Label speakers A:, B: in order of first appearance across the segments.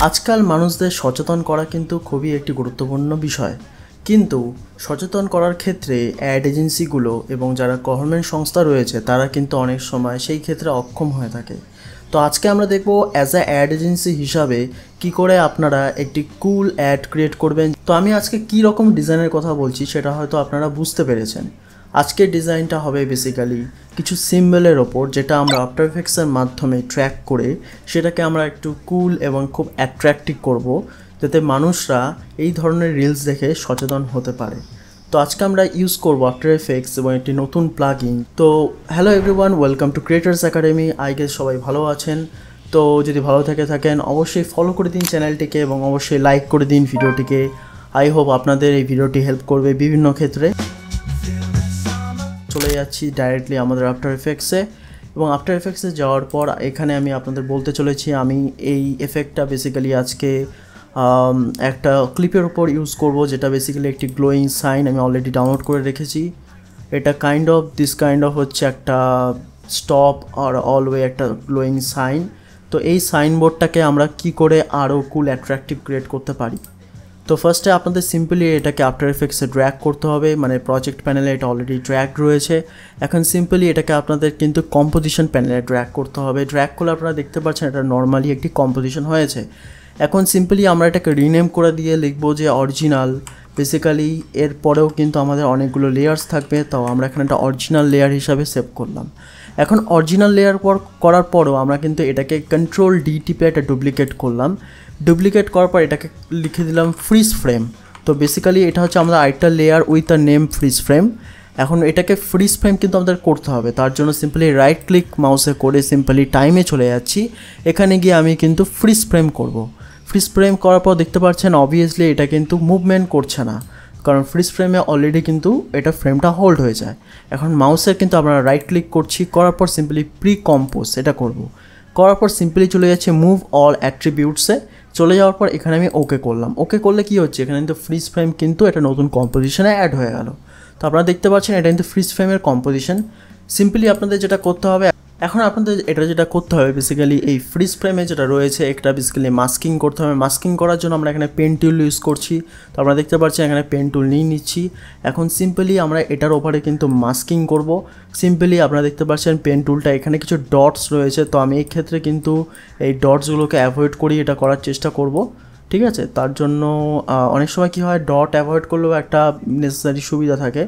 A: আজকাল মানুষদের সচেতন করা কিন্তু খুবই একটি গুরুত্বপূর্ণ বিষয়, কিন্তু সচেতন করার ক্ষেত্রে অ্যাড এজেন্সিগুলো এবং যারা গভর্নমেন্ট সংস্থা রয়েছে তারা কিন্তু অনেক সময় সেই ক্ষেত্রে অক্ষম হয়ে থাকে। তো আজকে আমরা দেখব অ্যাজ আ অ্যাড এজেন্সি হিসাবে কি করে আপনারা একটি কুল অ্যাড ক্রিয়েট করবেন। তো আমি আজকে কী রকম ডিজাইনের কথা বলছি সেটা হয়তো আপনারা বুঝতে পেরেছেন। আজকের ডিজাইনটা হবে বেসিক্যালি কিছু সিম্বলের ওপর, যেটা আমরা আফটার এফেক্টসের মাধ্যমে ট্র্যাক করে সেটাকে আমরা একটু কুল এবং খুব অ্যাট্রাক্টিভ করব, যাতে মানুষরা এই ধরনের রিলস দেখে সচেতন হতে পারে। তো আজকে আমরা ইউজ করব আফটার এফেক্টস এবং একটি নতুন প্লাগইন। তো hello everyone, welcome to creators academy. I guess সবাই ভালো আছেন। তো যদি ভালো থাকেন অবশ্যই ফলো করে দিন চ্যানেলটিকে এবং অবশ্যই লাইক করে দিন ভিডিওটিকে। আই হোপ আপনাদের এই ভিডিওটি হেল্প করবে বিভিন্ন ক্ষেত্রে। চলে যাচ্ছি ডাইরেক্টলি আমাদের আফটার এফেক্টসে, এবং আফটার এফেক্টসে যাওয়ার পর এখানে আমি আপনাদের বলতে চলেছি আমি এই এফেক্টটা বেসিক্যালি আজকে একটা ক্লিপের উপর ইউজ করব, যেটা বেসিক্যালি একটি গ্লোয়িং সাইন আমি অলরেডি ডাউনলোড করে রেখেছি। এটা দিস কাইন্ড অফ হচ্ছে একটা স্টপ আর অলওয়ে একটা গ্লোয়িং সাইন। তো এই সাইনবোর্ডটাকে আমরা কি করে আরও কুল অ্যাট্রাকটিভ ক্রিয়েট করতে পারি। তো ফার্স্টে আপনাদের সিম্পলি এটাকে আফটার এফেক্টসে ড্র্যাগ করতে হবে, মানে প্রজেক্ট প্যানেলে এটা অলরেডি ড্র্যাগ রয়েছে। এখন সিম্পলি এটাকে আপনাদের কিন্তু কম্পোজিশন প্যানেলে ড্র্যাগ করতে হবে। ড্র্যাগ করলে আপনারা দেখতে পাচ্ছেন এটা নর্মালি একটি কম্পোজিশন হয়েছে। এখন সিম্পলি আমরা এটাকে রিনেম করে দিয়ে লিখবো যে অরিজিনাল। বেসিক্যালি এর পরেও কিন্তু আমাদের অনেকগুলো লেয়ার্স থাকবে, তাও আমরা এখানে একটা অরিজিনাল লেয়ার হিসাবে সেভ করলাম। এখন অরিজিনাল লেয়ার করার পরও আমরা কিন্তু এটাকে কন্ট্রোল ডি টিপে একটা ডুপ্লিকেট করলাম। ডুপ্লিকেট করার পর এটাকে লিখে দিলাম ফ্রিজ ফ্রেম। তো বেসিক্যালি এটা হচ্ছে আমাদের আরেকটা layer with the name fridge frame. এখন এটাকে ফ্রিজ ফ্রেম কিন্তু আমাদের করতে হবে, তার জন্য সিম্পলি রাইট ক্লিক মাউসে করে সিম্পলি টাইমে চলে যাচ্ছি। এখানে গিয়ে আমি কিন্তু ফ্রিজ ফ্রেম করব। ফ্রিজ ফ্রেম করার পর দেখতে পাচ্ছেন অবভিয়াসলি এটা কিন্তু মুভমেন্ট করছে না, কারণ ফ্রিজ ফ্রেমে অলরেডি কিন্তু এটা ফ্রেমটা হোল্ড হয়ে যায়। এখন মাউসের কিন্তু আমরা রাইট ক্লিক করছি, করার পর সিম্পলি প্রি কম্পোজ এটা করব। করার পর সিম্পলি চলে যাচ্ছে মুভ অল অ্যাট্রিবিউটসে। চলে যাওয়ার পর এখানে আমি ওকে করলাম। ওকে করলে কি হচ্ছে, এখানে কিন্তু ফ্রিজ ফ্রেম কিন্তু এটা নতুন কম্পোজিশনে অ্যাড হয়ে গেল। তো আপনারা দেখতে পাচ্ছেন এটা কিন্তু ফ্রিজ ফ্রেমের কম্পোজিশন। সিম্পলি আপনাদের যেটা করতে হবে, এখন আপনাদের এটা যেটা করতে হবে বেসিক্যালি এই ফ্রিজ ফ্রেমে যেটা রয়েছে এটা বেসিক্যালি মাস্কিং করতে হবে। মাস্কিং করার জন্য আমরা এখানে পেন টুল ইউজ করছি। তো আপনারা দেখতে পাচ্ছেন এখানে পেন টুল নিয়ে নিচ্ছি। এখন সিম্পলি আমরা এটার ওপরে কিন্তু মাস্কিং করব। সিম্পলি আপনারা দেখতে পাচ্ছেন পেন টুলটা এখানে কিছু ডটস রয়েছে, তো আমি এই ক্ষেত্রে কিন্তু এই ডটসগুলোকে অ্যাভয়েড করি এটা করার চেষ্টা করব। ঠিক আছে, তার জন্য অনেক সময় কী হয়, ডট অ্যাভয়েড করলেও একটা নেসেসারি সুবিধা থাকে।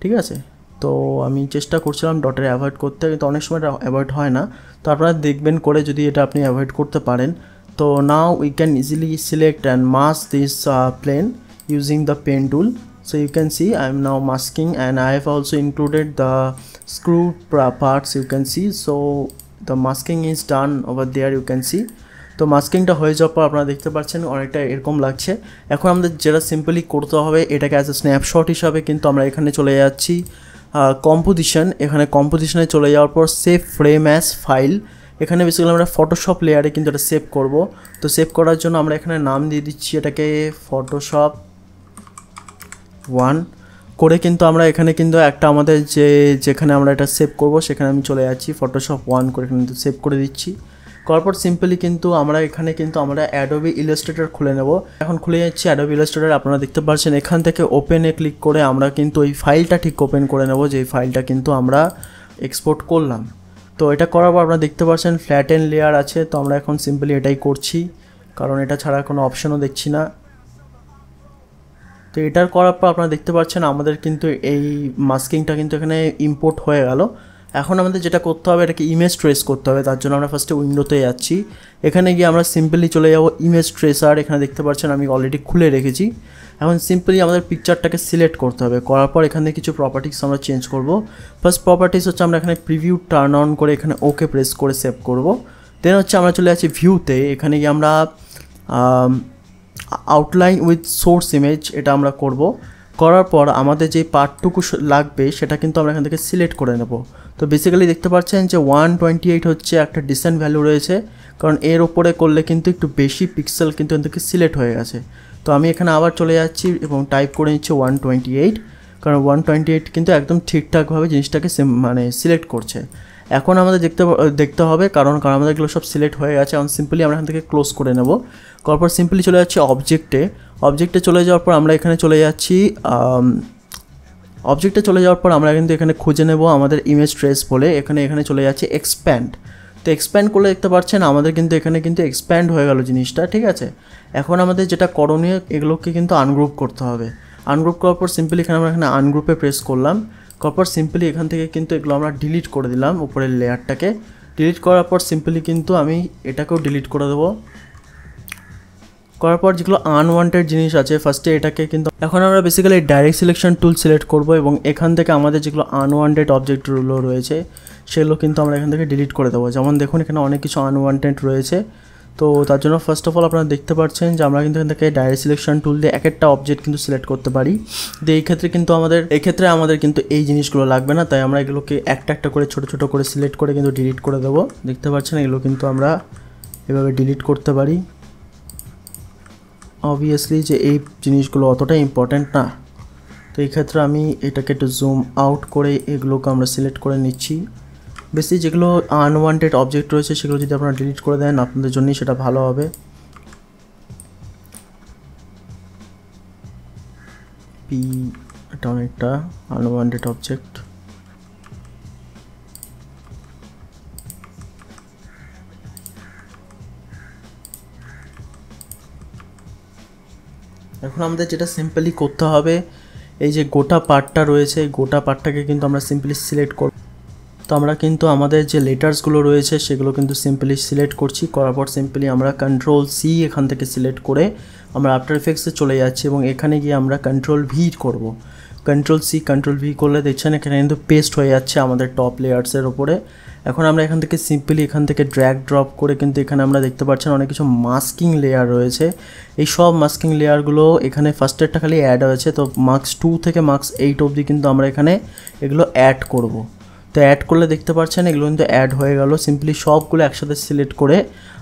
A: ঠিক আছে, তো আমি চেষ্টা করছিলাম ডটের অ্যাভয়েড করতে, কিন্তু অনেক সময় এটা অ্যাভয়েড হয় না। তো আপনারা দেখবেন করে যদি এটা আপনি অ্যাভয়েড করতে পারেন। তো now we can easily select and mask this plane using the pen tool. So you can see I am now masking, and I have also included the screw parts, you can see. So the masking is done over there, you can see. তো মাস্কিংটা হয়ে যাওয়ার পর আপনারা দেখতে পাচ্ছেন অনেকটা এরকম লাগছে। এখন আমাদের যেটা সিম্পলি করতে হবে, এটাকে অ্যাজ এ স্ন্যাপশট হিসাবে কিন্তু আমরা এখানে চলে যাচ্ছি কম্পোজিশন। এখানে কম্পোজিশনে চলে যাওয়ার পর সেভ ফ্রেম অ্যাজ ফাইল। এখানে বেসিক্যালি আমরা ফটোশপ লেয়ারে কিন্তু এটা সেভ করব। তো সেভ করার জন্য আমরা এখানে নাম দিয়ে দিচ্ছি এটাকে ফটোশপ 1 করে, কিন্তু আমরা এখানে কিন্তু একটা আমাদের যেখানে আমরা এটা সেভ করব সেখানে আমি চলে যাচ্ছি ফটোশপ 1 করে কিন্তু সেভ করে দিচ্ছি। করার পর সিম্পলি কিন্তু আমরা এখানে কিন্তু আমরা অ্যাডোবি ইলাস্ট্রেটর খুলে নেব। এখন খুলে যাচ্ছি অ্যাডোবি ইলাস্ট্রেটর। আপনারা দেখতে পাচ্ছেন এখান থেকে ওপেনে ক্লিক করে আমরা কিন্তু এই ফাইলটা ঠিক ওপেন করে নেব, যে ফাইলটা কিন্তু আমরা এক্সপোর্ট করলাম। তো এটা করার পর আপনারা দেখতে পাচ্ছেন ফ্ল্যাটেন লেয়ার আছে। তো আমরা এখন সিম্পলি এটাই করছি, কারণ এটা ছাড়া কোনো অপশনও দেখছি না। তো এটার করার পর আপনারা দেখতে পাচ্ছেন আমাদের কিন্তু এই মাস্কিংটা কিন্তু এখানে ইম্পোর্ট হয়ে গেল। এখন আমাদের যেটা করতে হবে, এটাকে ইমেজ ট্রেস করতে হবে। তার জন্য আমরা ফার্স্টে উইন্ডোতে যাচ্ছি। এখানে গিয়ে আমরা সিম্পলি চলে যাব ইমেজ ট্রেসার। এখানে দেখতে পাচ্ছেন আমি অলরেডি খুলে রেখেছি। এখন সিম্পলি আমাদের পিকচারটাকে সিলেক্ট করতে হবে। করার পর এখানে কিছু প্রপার্টিস আমরা চেঞ্জ করব। ফার্স্ট প্রপার্টিস হচ্ছে আমরা এখানে প্রিভিউ টার্ন অন করে এখানে ওকে প্রেস করে সেভ করব। দেন হচ্ছে আমরা চলে যাচ্ছি ভিউতে। এখানে গিয়ে আমরা আউটলাইন উইথ সোর্স ইমেজ এটা আমরা করব। করার পর আমাদের যে পার্টটুকু লাগবে সেটা কিন্তু আমরা এখান থেকে সিলেক্ট করে নেব। তো বেসিক্যালি দেখতে পাচ্ছেন যে 128 হচ্ছে একটা ডিসেন্ট ভ্যালু রয়েছে, কারণ এর ওপরে করলে কিন্তু একটু বেশি পিক্সেল কিন্তু এখান থেকে সিলেক্ট হয়ে গেছে। তো আমি এখানে আবার চলে যাচ্ছি এবং টাইপ করে নিচ্ছি 128, কারণ 128 কিন্তু একদম ঠিকঠাকভাবে জিনিসটাকে মানে সিলেক্ট করছে। এখন আমাদের দেখতে হবে, কারণ আমাদের এগুলো সব সিলেক্ট হয়ে গেছে। এখন সিম্পলি আমরা এখান থেকে ক্লোজ করে নেব। করার পর সিম্পলি চলে যাচ্ছি অবজেক্টে চলে যাওয়ার পর আমরা এখানে চলে যাচ্ছি অবজেক্টে চলে যাওয়ার পর আমরা কিন্তু এখানে খুঁজে নেব আমাদের ইমেজ ট্রেস বলে, এখানে চলে যাচ্ছে এক্সপ্যান্ড। তো এক্সপ্যান্ড করলে দেখতে পাচ্ছেন আমাদের কিন্তু এখানে কিন্তু এক্সপ্যান্ড হয়ে গেল জিনিসটা, ঠিক আছে। এখন আমাদের যেটা করণীয়, এগুলোকে কিন্তু আনগ্রুপ করতে হবে। আনগ্রুপ করার পর সিম্পলি আমরা এখানে আনগ্রুপে প্রেস করলাম। করার পর সিম্পলি এখান থেকে কিন্তু এগুলো আমরা ডিলিট করে দিলাম, উপরের লেয়ারটাকে ডিলিট করার পর সিম্পলি কিন্তু আমি এটাকেও ডিলিট করে দেবো। করার পর যেগুলো আনওয়ান্টেড জিনিস আছে ফার্স্টে এটাকে কিন্তু এখন আমরা basically direct selection tool select করব এবং এখান থেকে আমাদের যেগুলো আনওয়ান্টেড অবজেক্টগুলো রয়েছে সেগুলো কিন্তু আমরা এখান থেকে ডিলিট করে দেবো। যেমন দেখুন এখানে অনেক কিছু আনওয়ান্টেড রয়েছে, তো তার জন্য ফার্স্ট অফ অল আপনারা দেখতে পাচ্ছেন যে আমরা কিন্তু এখান থেকে ডাইরেক্ট সিলেকশন টুল দিয়ে এক একটা অবজেক্ট কিন্তু সিলেক্ট করতে পারি। তো এই ক্ষেত্রে আমাদের কিন্তু এই জিনিসগুলো লাগবে না, তাই আমরা এগুলোকে একটা একটা করে ছোটো ছোটো করে সিলেক্ট করে কিন্তু ডিলিট করে দেবো। দেখতে পাচ্ছেন এগুলো কিন্তু আমরা এভাবে ডিলিট করতে পারি। অবভিয়াসলি যে এই জিনিসগুলো অতটা ইম্পর্ট্যান্ট না, তো এই ক্ষেত্রে আমি এটাকে একটু জুম আউট করে এগুলোকে আমরা সিলেক্ট করে নিচ্ছি। বেশি যেগুলো আনওয়ান্টেড অবজেক্ট রয়েছে সেগুলো যদি আপনারা ডিলিট করে দেন আপনাদের জন্যই সেটা ভালো হবে। এটা অনেকটা আনওয়ান্টেড অবজেক্ট। এখন আমাদের যেটা সিম্পলি করতে হবে, এই যে গোটা পার্টটা রয়েছে গোটা পার্টটাকে কিন্তু আমরা সিম্পলি সিলেক্ট করব। তো আমরা কিন্তু আমাদের যে লেটার্সগুলো রয়েছে সেগুলো কিন্তু সিম্পলি সিলেক্ট করছি। করার পর সিম্পলি আমরা Ctrl+C এখান থেকে সিলেক্ট করে আমরা আফটার এফেক্টসে চলে যাচ্ছি এবং এখানে গিয়ে আমরা Ctrl+V করব। Ctrl+C Ctrl+V করলে দেখছেন এখানে কিন্তু পেস্ট হয়ে যাচ্ছে আমাদের টপ লেয়ার্সের ওপরে। এখন আমরা এখান থেকে সিম্পলি এখান থেকে ড্র্যাগ ড্রপ করে কিন্তু এখানে আমরা দেখতে পাচ্ছেন অনেক কিছু মাস্কিং লেয়ার রয়েছে। এই সব মাস্কিং লেয়ারগুলো এখানে ফার্স্টেরটা খালি অ্যাড হয়েছে, তো মার্কস 2 থেকে মার্কস 8 অবধি কিন্তু আমরা এখানে এগুলো অ্যাড করব। তো অ্যাড করলে দেখতে পাচ্ছেন এগুলো কিন্তু অ্যাড হয়ে গেল। সিম্পলি সবগুলো একসাথে সিলেক্ট করে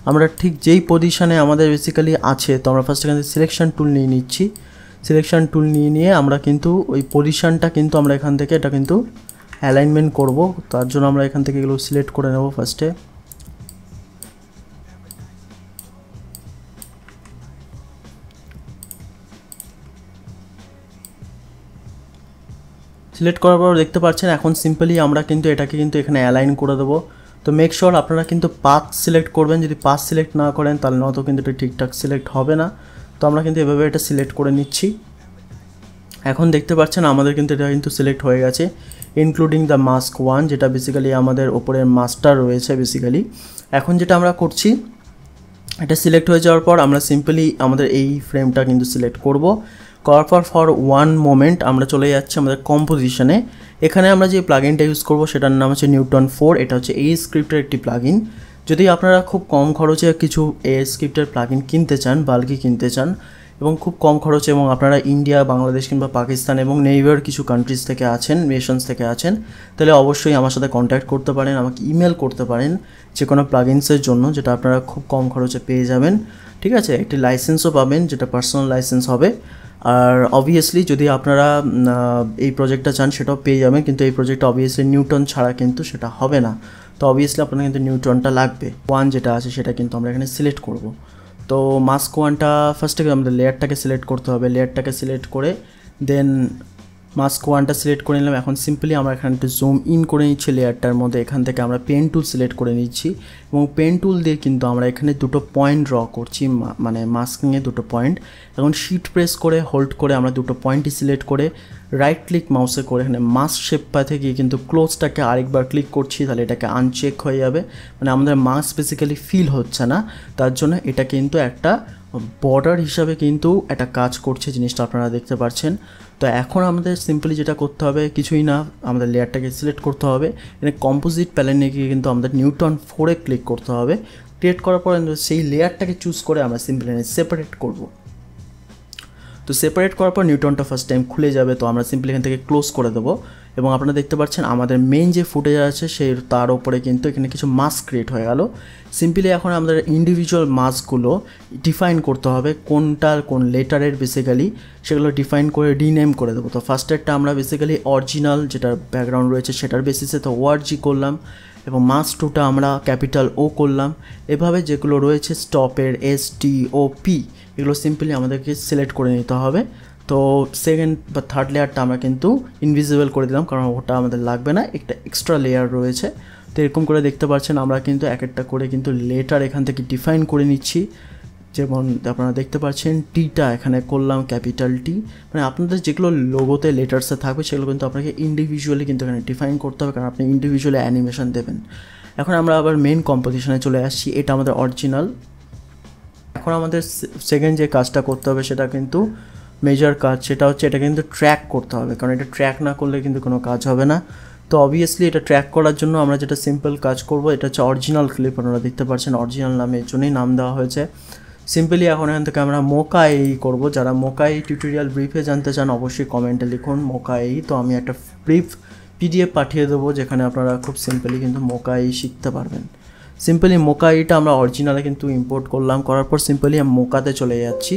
A: আমরা ঠিক যেই পজিশানে আমাদের বেসিক্যালি আছে, তো আমরা ফার্স্ট এখান থেকে সিলেকশন টুল নিয়ে নিচ্ছি। সিলেকশন টুল নিয়ে আমরা কিন্তু ওই পজিশানটা কিন্তু আমরা এখান থেকে এটা কিন্তু অ্যালাইনমেন্ট করব। তার জন্য আমরা এখান থেকে এগুলো সিলেক্ট করে নেব। ফার্স্টে সিলেক্ট করার পর দেখতে পাচ্ছেন এখন সিম্পলি আমরা কিন্তু এটাকে কিন্তু এখানে অ্যালাইন করে দেবো। তো মেক শিওর আপনারা কিন্তু পাথ সিলেক্ট করবেন, যদি পাথ সিলেক্ট না করেন তাহলে নয়তো কিন্তু এটা ঠিকঠাক সিলেক্ট হবে না। তো আমরা কিন্তু এভাবে এটা সিলেক্ট করে নিচ্ছি। এখন দেখতে পাচ্ছেন আমাদের কিন্তু এটা কিন্তু সিলেক্ট হয়ে গেছে, ইনক্লুডিং দ্য মাস্ক 1, যেটা বেসিক্যালি আমাদের ওপরের মাস্টার রয়েছে বেসিক্যালি। এখন যেটা আমরা করছি, এটা সিলেক্ট হয়ে যাওয়ার পর আমরা সিম্পলি আমাদের এই ফ্রেমটা কিন্তু সিলেক্ট করব। করার পর ফর ওয়ান মোমেন্ট আমরা চলে যাচ্ছি আমাদের কম্পোজিশনে। এখানে আমরা যে প্লাগইনটা ইউজ করব সেটার নাম হচ্ছে নিউটন 4। এটা হচ্ছে এই স্ক্রিপ্টের একটি প্লাগইন। যদি আপনারা খুব কম খরচে কিছু এই স্ক্রিপ্টের প্লাগইন কিনতে চান, বাল্কি কিনতে চান এবং খুব কম খরচে, এবং আপনারা ইন্ডিয়া, বাংলাদেশ কিংবা পাকিস্তান এবং নেইবার কিছু কান্ট্রিজ থেকে আছেন, নেশনস থেকে আছেন, তাহলে অবশ্যই আমার সাথে কন্ট্যাক্ট করতে পারেন, আমাকে ইমেল করতে পারেন যে কোনো প্লাগইনসের জন্য, যেটা আপনারা খুব কম খরচে পেয়ে যাবেন। ঠিক আছে, একটি লাইসেন্সও পাবেন যেটা পার্সোনাল লাইসেন্স হবে। আর অবভিয়াসলি যদি আপনারা এই প্রজেক্টটা চান সেটাও পেয়ে যাবেন, কিন্তু এই প্রজেক্টটা অবভিয়াসলি নিউটন ছাড়া কিন্তু সেটা হবে না। তো অবভিয়াসলি আপনার কিন্তু নিউটনটা লাগবে। 1 যেটা আছে সেটা কিন্তু আমরা এখানে সিলেক্ট করব। তো মাস্ক 1টা ফার্স্টে আমাদের লেয়ারটাকে সিলেক্ট করতে হবে। লেয়ারটাকে সিলেক্ট করে দেন মাস্ক 1টা সিলেক্ট করে নিলাম। এখন সিম্পলি আমরা এখানে একটু জুম ইন করে নিচ্ছি লেয়ারটার মধ্যে। এখান থেকে আমরা পেন টুল সিলেক্ট করে নিচ্ছি এবং পেন টুল দিয়ে কিন্তু আমরা এখানে দুটো পয়েন্ট ড্র করছি, মানে মাস্কিংয়ে দুটো পয়েন্ট। এখন শিফট প্রেস করে হোল্ড করে আমরা দুটো পয়েন্টই সিলেক্ট করে রাইট ক্লিক মাউসে করে এখানে মাস্ক শেপ পাথে গিয়ে কিন্তু ক্লোজটাকে আরেকবার ক্লিক করছি, তাহলে এটাকে আনচেক হয়ে যাবে, মানে আমাদের মাস্ক বেসিক্যালি ফিল হচ্ছে না। তার জন্য এটা কিন্তু একটা বর্ডার হিসাবে কিন্তু একটা কাজ করছে, জিনিসটা আপনারা দেখতে পাচ্ছেন। তো এখন আমাদের সিম্পলি যেটা করতে হবে কিছুই না, আমাদের লেয়ারটাকে সিলেক্ট করতে হবে। এখানে কম্পোজিট প্যালেনে গিয়ে কিন্তু আমাদের নিউটন 4-এ ক্লিক করতে হবে। ক্রিয়েট করার পর সেই লেয়ারটাকে চুজ করে আমরা সিম্পলি সেপারেট করব। তো সেপারেট করার পর নিউটনটা ফার্স্ট টাইম খুলে যাবে। তো আমরা সিম্পলি এখান থেকে ক্লোজ করে দেবো এবং আপনারা দেখতে পাচ্ছেন আমাদের মেইন যে ফুটেজ আছে সেই তার উপরে কিন্তু এখানে কিছু মাস্ক ক্রিয়েট হয়ে গেল। সিম্পলি এখন আমাদের ইন্ডিভিজুয়াল মাস্কগুলো ডিফাইন করতে হবে, কোনটার কোন লেটারের বেসিক্যালি সেগুলো ডিফাইন করে রিনেম করে দেবো। তো ফার্স্টেরটা আমরা বেসিক্যালি অরিজিনাল যেটার ব্যাকগ্রাউন্ড রয়েছে সেটার বেসিসে তো ORG করলাম। এবং মাস টুটা আমরা ক্যাপিটাল ও করলাম। এভাবে যেগুলো রয়েছে স্টপের STOP এগুলো সিম্পলি আমাদেরকে সিলেক্ট করে নিতে হবে। তো সেকেন্ড বা থার্ড লেয়ারটা আমরা কিন্তু ইনভিজিবল করে দিলাম, কারণ ওটা আমাদের লাগবে না, একটা এক্সট্রা লেয়ার রয়েছে। তো এরকম করে দেখতে পাচ্ছেন আমরা কিন্তু এক একটা করে কিন্তু লেটার এখান থেকে ডিফাইন করে নিচ্ছি। যেমন আপনারা দেখতে পাচ্ছেন টিটা এখানে করলাম ক্যাপিটাল টি, মানে আপনাদের যেগুলো লোগোতে লেটার্সে থাকবে সেগুলো কিন্তু আপনাকে ইন্ডিভিজুয়ালি কিন্তু এখানে ডিফাইন করতে হবে, কারণ আপনি ইন্ডিভিজুয়ালি অ্যানিমেশন দেবেন। এখন আমরা আবার মেন কম্পোজিশনে চলে আসছি, এটা আমাদের অরিজিনাল। এখন আমাদের সেকেন্ড যে কাজটা করতে হবে সেটা কিন্তু মেজর কাজ, সেটা হচ্ছে এটা কিন্তু ট্র্যাক করতে হবে, কারণ এটা ট্র্যাক না করলে কিন্তু কোনো কাজ হবে না। তো অবভিয়াসলি এটা ট্র্যাক করার জন্য আমরা যেটা সিম্পল কাজ করব, এটা হচ্ছে অরিজিনাল ক্লিপ। আপনারা দেখতে পাচ্ছেন অরিজিনাল নামে এর জন্যই নাম দেওয়া হয়েছে। সিম্পলি এখন এখান থেকে আমরা মোকাই করব। যারা মোকাই টিউটোরিয়াল ব্রিফে জানতে চান অবশ্যই কমেন্টে লিখুন মোকাই। তো আমি একটা ব্রিফ PDF পাঠিয়ে দেবো, যেখানে আপনারা খুব সিম্পলি কিন্তু মোকাই শিখতে পারবেন। সিম্পলি মোকাইটা আমরা অরিজিনালে কিন্তু ইম্পোর্ট করলাম, করার পর সিম্পলি আমি মোকাতে চলে যাচ্ছি।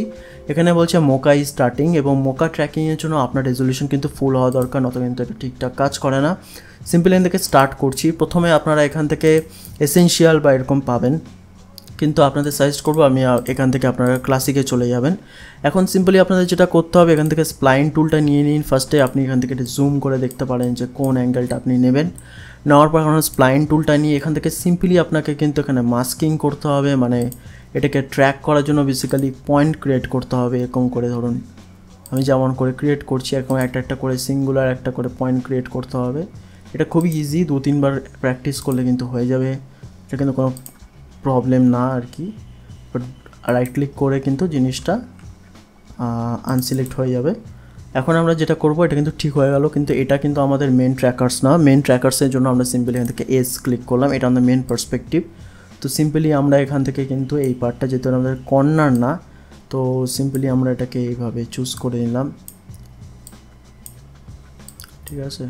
A: এখানে বলছে মোকাই স্টার্টিং, এবং মোকা ট্র্যাকিংয়ের জন্য আপনার রেজলিউশন কিন্তু ফুল হওয়া দরকার, নয়তো কিন্তু এটা ঠিকঠাক কাজ করে না। সিম্পলি এখান থেকে স্টার্ট করছি। প্রথমে আপনারা এখান থেকে এসেনশিয়াল বা এরকম পাবেন, কিন্তু আপনাদের সাজেস্ট করবো আমি এখান থেকে আপনারা ক্লাসিকে চলে যাবেন। এখন সিম্পলি আপনাদের যেটা করতে হবে, এখান থেকে স্প্লাইন টুলটা নিয়ে নিন ফার্স্টে। আপনি এখান থেকে জুম করে দেখতে পারেন যে কোন অ্যাঙ্গেলটা আপনি নেবেন। নেওয়ার পর এখন স্প্লাইন টুলটা নিয়ে এখান থেকে সিম্পলি আপনাকে কিন্তু এখানে মাস্কিং করতে হবে, মানে এটাকে ট্র্যাক করার জন্য বেসিক্যালি পয়েন্ট ক্রিয়েট করতে হবে। এরকম করে ধরুন আমি যেমন করে ক্রিয়েট করছি, এরকম একটা একটা করে সিঙ্গুলার একটা করে পয়েন্ট ক্রিয়েট করতে হবে। এটা খুবই ইজি, 2-3 বার প্র্যাকটিস করলে কিন্তু হয়ে যাবে, এটা কিন্তু কোনো প্রবলেম না আর কি। বাট রাইট ক্লিক করে কিন্তু জিনিসটা আনসিলেক্ট হয়ে যাবে। এখন আমরা যেটা করব, এটা কিন্তু ঠিক হয়ে গেল, কিন্তু এটা কিন্তু আমাদের মেন ট্র্যাকার্স না। মেন ট্র্যাকার্সের জন্য আমরা সিম্পলি এখান থেকে ক্লিক করলাম, এটা আমাদের মেন পার্সপেক্টিভ। তো সিম্পলি আমরা এখান থেকে কিন্তু এই পার্টটা যেহেতু আমাদের কর্নার না, তো সিম্পলি আমরা এটাকে এইভাবে চুজ করে নিলাম, ঠিক আছে।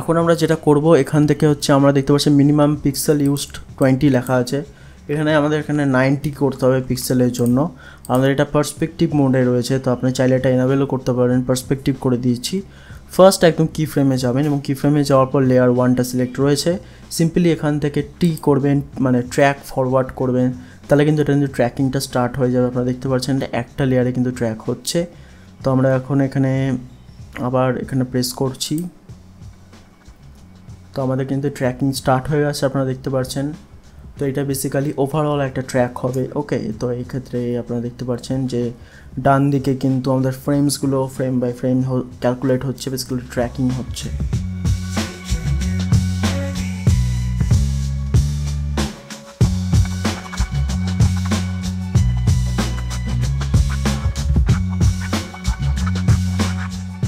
A: এখন আমরা যেটা করব, এখান থেকে হচ্ছে আমরা দেখতে পাচ্ছি মিনিমাম পিক্সেল ইউজড 20 লেখা আছে, এখানে আমাদের এখানে 90 করতে হবে পিক্সেলের জন্য। আমাদের এটা পার্সপেক্টিভ মোডে রয়েছে, তো আপনি চাইলে এটা এনাবেলও করতে পারেন। পার্সপেক্টিভ করে দিয়েছি। ফার্স্ট একদম কি ফ্রেমে যাবেন, এবং কি ফ্রেমে যাওয়ার পর লেয়ার 1টা সিলেক্ট রয়েছে। সিম্পলি এখান থেকে টি করবেন, মানে ট্র্যাক ফরওয়ার্ড করবেন, তাহলে কিন্তু এটা কিন্তু ট্র্যাকিংটা স্টার্ট হয়ে যাবে। আপনারা দেখতে পাচ্ছেন এটা একটা লেয়ারে কিন্তু ট্র্যাক হচ্ছে। তো আমরা এখন এখানে আবার এখানে প্রেস করছি, তো আমাদের কিন্তু ট্র্যাকিং স্টার্ট হয়ে গেছে, আপনারা দেখতে পাচ্ছেন। তো এটা বেসিক্যালি ওভারঅল একটা ট্র্যাক হবে, ওকে। তো এই ক্ষেত্রে আপনারা দেখতে পাচ্ছেন যে ডান দিকে কিন্তু আমাদের ফ্রেমসগুলো ফ্রেম বাই ফ্রেম ক্যালকুলেট হচ্ছে, বেসিক্যালি ট্র্যাকিং হচ্ছে।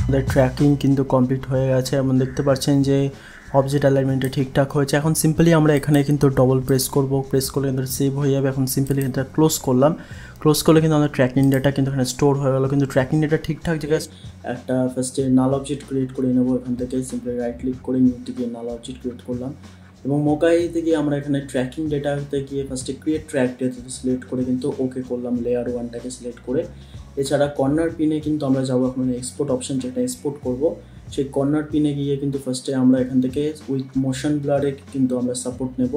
A: আমাদের ট্র্যাকিং কিন্তু কমপ্লিট হয়ে গেছে, এবং দেখতে পাচ্ছেন যে অবজেক্ট অ্যালাইনমেন্টটা ঠিকঠাক হয়েছে। এখন সিম্পলি আমরা এখানে কিন্তু ডবল প্রেস করব, প্রেস করলে কিন্তু সেভ হয়ে যাবে। এখন সিম্পলি এটা ক্লোজ করলাম, ক্লোজ করলে কিন্তু আমাদের ট্র্যাকিং ডেটা কিন্তু এখানে স্টোর হয়ে গেলো। কিন্তু ট্র্যাকিং ডেটা ঠিকঠাক জায়গায় একটা ফার্স্টে নাল অবজেক্ট ক্রিয়েট করে নেবো। এখান থেকে সিম্পলি রাইট ক্লিক করে নিউতে গিয়ে নাল অবজেক্ট ক্রিয়েট করলাম, এবং মোকাইতে গিয়ে আমরা এখানে ট্র্যাকিং ডেটাতে গিয়ে ফার্স্টে ক্রিয়েট ট্র্যাক ডেটা সিলেক্ট করে কিন্তু ওকে করলাম, লেয়ার 1টাকে সিলেক্ট করে। এছাড়া কর্নার পিনে কিন্তু আমরা যাবো এখন এক্সপোর্ট অপশন, যেটা এক্সপোর্ট করব, সেই কর্নার পিনে গিয়ে কিন্তু ফার্স্টে আমরা এখান থেকে উইথ মোশন ব্লারে কিন্তু আমরা সাপোর্ট নেব,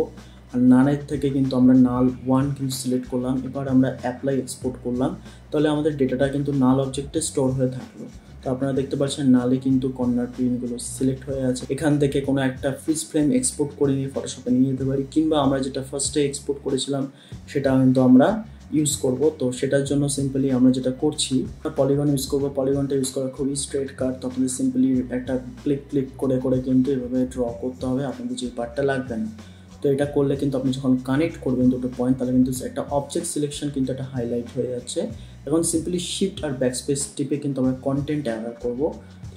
A: আর নানের থেকে কিন্তু আমরা নাল 1 কিন্তু সিলেক্ট করলাম। এবার আমরা অ্যাপ্লাই এক্সপোর্ট করলাম, তাহলে আমাদের ডেটাটা কিন্তু নাল অবজেক্টে স্টোর হয়ে থাকলো। তো আপনারা দেখতে পাচ্ছেন নালে কিন্তু কর্নার পিনগুলো সিলেক্ট হয়ে আছে। এখান থেকে কোনো একটা ফ্রিজ ফ্রেম এক্সপোর্ট করে নিয়ে ফটোশপে নিয়ে যেতে পারি, কিংবা আমরা যেটা ফার্স্টে এক্সপোর্ট করেছিলাম সেটা কিন্তু আমরা ইউজ করব। তো সেটার জন্য সিম্পলি আমরা যেটা করছি, পলিগন ইউজ করবো। পলিগনটা ইউজ করা খুবই স্ট্রেট কাট, তো আপনাদের সিম্পলি একটা ক্লিক করে করে কিন্তু এভাবে ড্র করতে হবে, আপনাদের যে পার্টটা লাগবে না। তো এটা করলে কিন্তু আপনি যখন কানেক্ট করবেন দুটো পয়েন্ট, তাহলে কিন্তু একটা অবজেক্ট সিলেকশন কিন্তু একটা হাইলাইট হয়ে যাচ্ছে। এখন সিম্পলি শিফট আর ব্যাকস্পেস টিপে কিন্তু আমরা কন্টেন্ট অ্যাড করবো।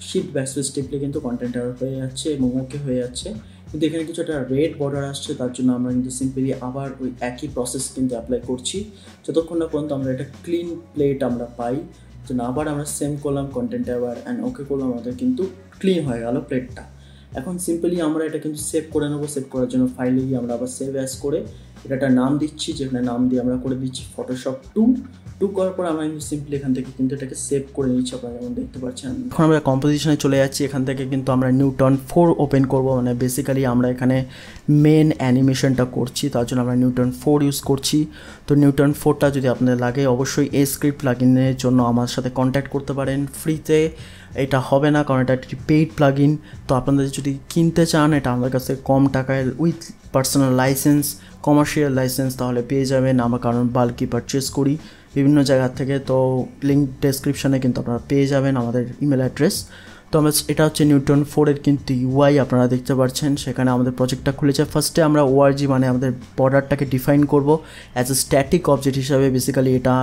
A: শিফট ব্যাকস্পেস টিপলে কিন্তু কন্টেন্ট অ্যাড হয়ে যাচ্ছে এবং ওকে হয়ে যাচ্ছে। কিন্তু এখানে কিছু একটা রেড বর্ডার আসছে, তার জন্য আমরা কিন্তু সিম্পলি আবার ওই একই প্রসেস কিন্তু অ্যাপ্লাই করছি, যতক্ষণ না পর্যন্ত আমরা একটা ক্লিন প্লেট আমরা পাই। যেন আবার আমরা সেম করলাম কন্টেন্ট অ্যাড অ্যান্ড ওকে করলাম, আমাদের কিন্তু ক্লিন হয়ে গেল প্লেটটা। এখন সিম্পলি আমরা এটা কিন্তু সেভ করে নেবো। সেভ করার জন্য ফাইলে গিয়ে আমরা আবার সেভ অ্যাজ করে একটা নাম দিচ্ছি, যেখানে নাম দিয়ে আমরা করে দিচ্ছি ফটোশপ 2 করার পর আমরা কিন্তু সিম্পলি এখান থেকে কিন্তু এটাকে সেভ করে নিচ্ছি। আপনারা যেমন দেখতে পাচ্ছেন এখন আমরা কম্পোজিশনে চলে যাচ্ছি। এখান থেকে কিন্তু আমরা নিউটন 4 ওপেন করব, মানে বেসিক্যালি আমরা এখানে মেন অ্যানিমেশনটা করছি, তার জন্য আমরা নিউটন 4 ইউজ করছি। তো নিউটন 4টা যদি আপনাদের লাগে অবশ্যই এই স্ক্রিপ্ট প্লাগইনের জন্য আমার সাথে কন্ট্যাক্ট করতে পারেন। ফ্রিতে এটা হবে না, কারণ এটা একটি পেইড প্লাগইন। তো আপনাদের যদি কিনতে চান এটা আমাদের কাছে কম টাকায় with personal licence, commercial licence তাহলে পেয়ে যাবেন। আমরা কারণ বাল্কি পারচেস করি বিভিন্ন জায়গা থেকে, তো লিঙ্ক ডেসক্রিপশানে কিন্তু আপনারা পেয়ে যাবেন আমাদের ইমেল অ্যাড্রেস। তো আমরা এটা হচ্ছে নিউটন 4-এর কিন্তু ইউআই আপনারা দেখতে পাচ্ছেন। সেখানে আমাদের প্রজেক্টটা খুলেছে। ফার্স্টে আমরা ওআরজি মানে আমাদের বর্ডারটাকে ডিফাইন করব অ্যাজ এ স্ট্যাটিক অবজেক্ট হিসাবে। বেসিক্যালি এটা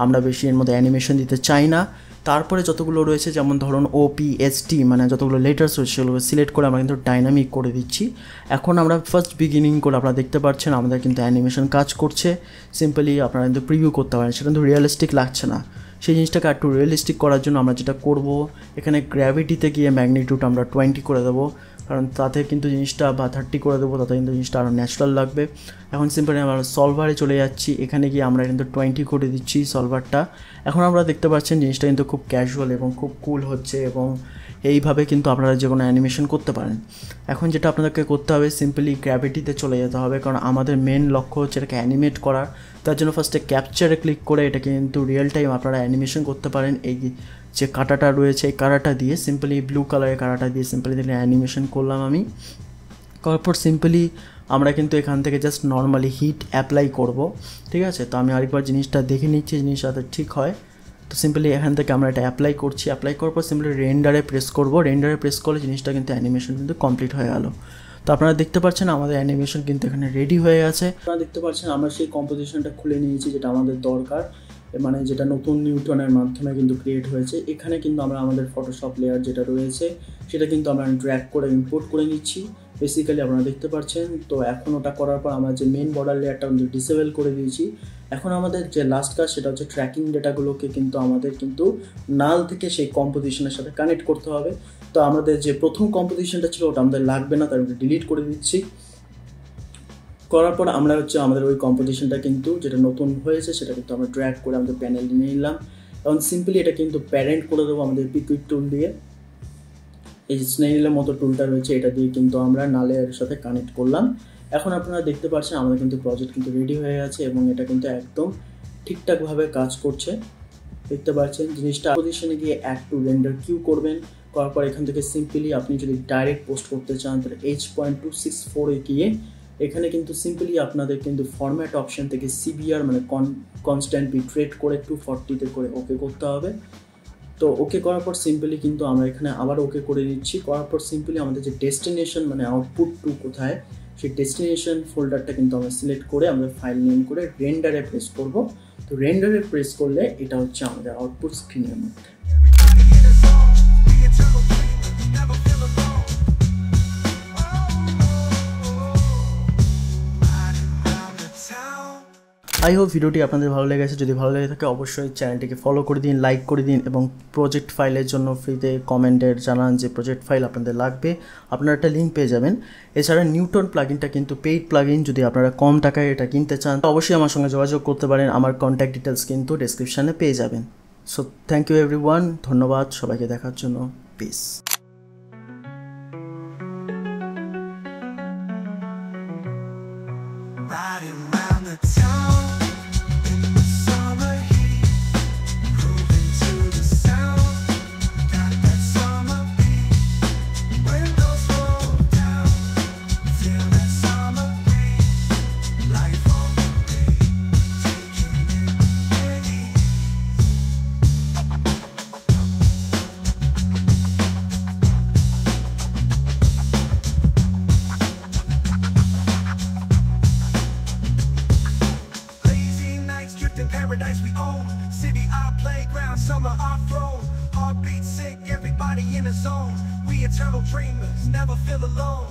A: আমরা বেশি এর মধ্যে অ্যানিমেশন দিতে চাই না। তারপরে যতগুলো রয়েছে যেমন ধরুন ওপিএসটি মানে যতগুলো লেটার্স রয়েছে সেগুলো সিলেক্ট করে আমরা কিন্তু ডাইনামিক করে দিচ্ছি। এখন আমরা ফার্স্ট বিগিনিং করে আপনারা দেখতে পাচ্ছেন আমাদের কিন্তু অ্যানিমেশন কাজ করছে। সিম্পলি আপনারা কিন্তু প্রিভিউ করতে পারেন, সেটা কিন্তু রিয়েলিস্টিক লাগছে না। সেই জিনিসটাকে একটু রিয়েলিস্টিক করার জন্য আমরা যেটা করব, এখানে গ্র্যাভিটিতে গিয়ে ম্যাগনিটিউড আমরা 20 করে দেবো, কারণ তাতে কিন্তু জিনিসটা বা 30 করে দেবো, তাতে কিন্তু জিনিসটা আরও ন্যাচারাল লাগবে। এখন সিম্পলি আমরা সলভারে চলে যাচ্ছি, এখানে গিয়ে আমরা কিন্তু 20 করে দিচ্ছি সলভারটা। এখন আমরা দেখতে পাচ্ছেন জিনিসটা কিন্তু খুব ক্যাজুয়াল এবং খুব কুল হচ্ছে, এবং এইভাবে কিন্তু আপনারা যে কোনো অ্যানিমেশন করতে পারেন। এখন যেটা আপনাদেরকে করতে হবে সিম্পলি গ্র্যাভিটিতে চলে যেতে হবে, কারণ আমাদের মেন লক্ষ্য হচ্ছে এটাকে অ্যানিমেট করার। তার জন্য ফার্স্টে ক্যাপচারে ক্লিক করে এটাকে কিন্তু রিয়েল টাইম আপনারা অ্যানিমেশন করতে পারেন। এই যে কাঁটাটা রয়েছে এই কাঁটাটা দিয়ে সিম্পলি ব্লু কালারের কাঁটাটা দিয়ে সিম্পলি দিলে অ্যানিমেশন করলাম আমি। করার পর সিম্পলি আমরা কিন্তু এখান থেকে জাস্ট নর্মালি হিট অ্যাপ্লাই করব, ঠিক আছে। তো আমি আরেকবার জিনিসটা দেখে নিচ্ছি জিনিসটা ঠিক হয়। তো সিম্পলি এখান থেকে আমরা এটা অ্যাপ্লাই করছি। অ্যাপ্লাই করার পর সিম্পলি রেন্ডারে প্রেস করব। রেন্ডারে প্রেস করলে জিনিসটা কিন্তু অ্যানিমেশন কিন্তু কমপ্লিট হয়ে গেল। তো আপনারা দেখতে পাচ্ছেন আমাদের অ্যানিমেশন কিন্তু এখানে রেডি হয়ে গেছে। আপনারা দেখতে পাচ্ছেন আমরা সেই কম্পোজিশনটা খুলে নিয়েছি যেটা আমাদের দরকার, মানে যেটা নতুন নিউটনের মাধ্যমে কিন্তু ক্রিয়েট হয়েছে। এখানে কিন্তু আমরা আমাদের ফটোশপ লেয়ার যেটা রয়েছে সেটা কিন্তু আমরা ড্র্যাগ করে ইম্পোর্ট করে নিচ্ছি বেসিক্যালি আপনারা দেখতে পাচ্ছেন। তো এখন ওটা করার পর আমরা যে মেন বর্ডার লেয়ারটা কিন্তু ডিসেবল করে দিয়েছি। এখন আমাদের যে লাস্ট কাজ সেটা হচ্ছে ট্র্যাকিং ডেটাগুলোকে কিন্তু আমাদের কিন্তু নাল থেকে সেই কম্পোজিশনের সাথে কানেক্ট করতে হবে। তো আমাদের যে প্রথম কম্পোজিশনটা ছিল ওটা আমাদের লাগবে না, তার ডিলিট করে দিচ্ছি। করার পর আমরা হচ্ছে আমাদের ওই কম্পোজিশনটা কিন্তু যেটা নতুন হয়েছে সেটা কিন্তু আমরা ড্র্যাগ করে আমাদের প্যানেল নিয়ে নিলাম। এবং সিম্পলি এটা কিন্তু প্যারেন্ট করে দেবো আমাদের পিকুইক টুল দিয়ে। এই স্নেইলের মতো টুলটা রয়েছে এটা দিয়ে কিন্তু আমরা নালের সাথে কানেক্ট করলাম। এখন আপনারা দেখতে পাচ্ছেন আমাদের কিন্তু প্রজেক্ট কিন্তু রেডি হয়ে গেছে এবং এটা কিন্তু একদম ঠিকঠাকভাবে কাজ করছে। দেখতে পাচ্ছেন জিনিসটা পজিশনে গিয়ে অ্যাড টু রেন্ডার কিউ করবেন। করার পর এখান থেকে সিম্পলি আপনি যদি ডাইরেক্ট পোস্ট করতে চান তাহলে H.264 গিয়ে এখানে কিন্তু সিম্পলি আপনাদের কিন্তু ফরম্যাট অপশন থেকে সিবিআর মানে কনস্ট্যান্ট বিট রেট করে 240-তে করে ওকে করতে হবে। তো ওকে করার পর সিম্পলি কিন্তু আমরা এখানে আবার ওকে করে দিচ্ছি। করার পর সিম্পলি আমাদের যে ডেস্টিনেশন মানে আউটপুট টু কোথায় সেই ডেস্টিনেশন ফোল্ডারটা কিন্তু আমরা সিলেক্ট করে আমরা ফাইল নেম করে রেন্ডারে প্রেস করব। তো রেন্ডারে প্রেস করলে এটা হচ্ছে আমাদের আউটপুট স্ক্রিনের মধ্যে। আই হোপ ভিডিওটি আপনাদের ভালো লেগেছে। যদি ভালো লেগে থাকে অবশ্যই চ্যানেলটিকে ফলো করে দিন, লাইক করে দিন এবং প্রজেক্ট ফাইলের জন্য ফ্রিতে কমেন্টে জানান যে প্রজেক্ট ফাইল আপনাদের লাগবে, আপনারা একটা লিঙ্ক পেয়ে যাবেন। এছাড়া নিউটন প্লাগইনটা কিন্তু পেইড প্লাগইন, যদি আপনারা কম টাকায় এটা কিনতে চান তো অবশ্যই আমার সঙ্গে যোগাযোগ করতে পারেন। আমার কন্ট্যাক্ট ডিটেলস কিন্তু ডেসক্রিপশানে পেয়ে যাবেন। সো থ্যাংক ইউ এভরিওয়ান, ধন্যবাদ সবাইকে দেখার জন্য, piece.
B: Paradise we own, city our playground, summer our throne. Heartbeat sick, everybody in a zone. We eternal dreamers, never feel alone.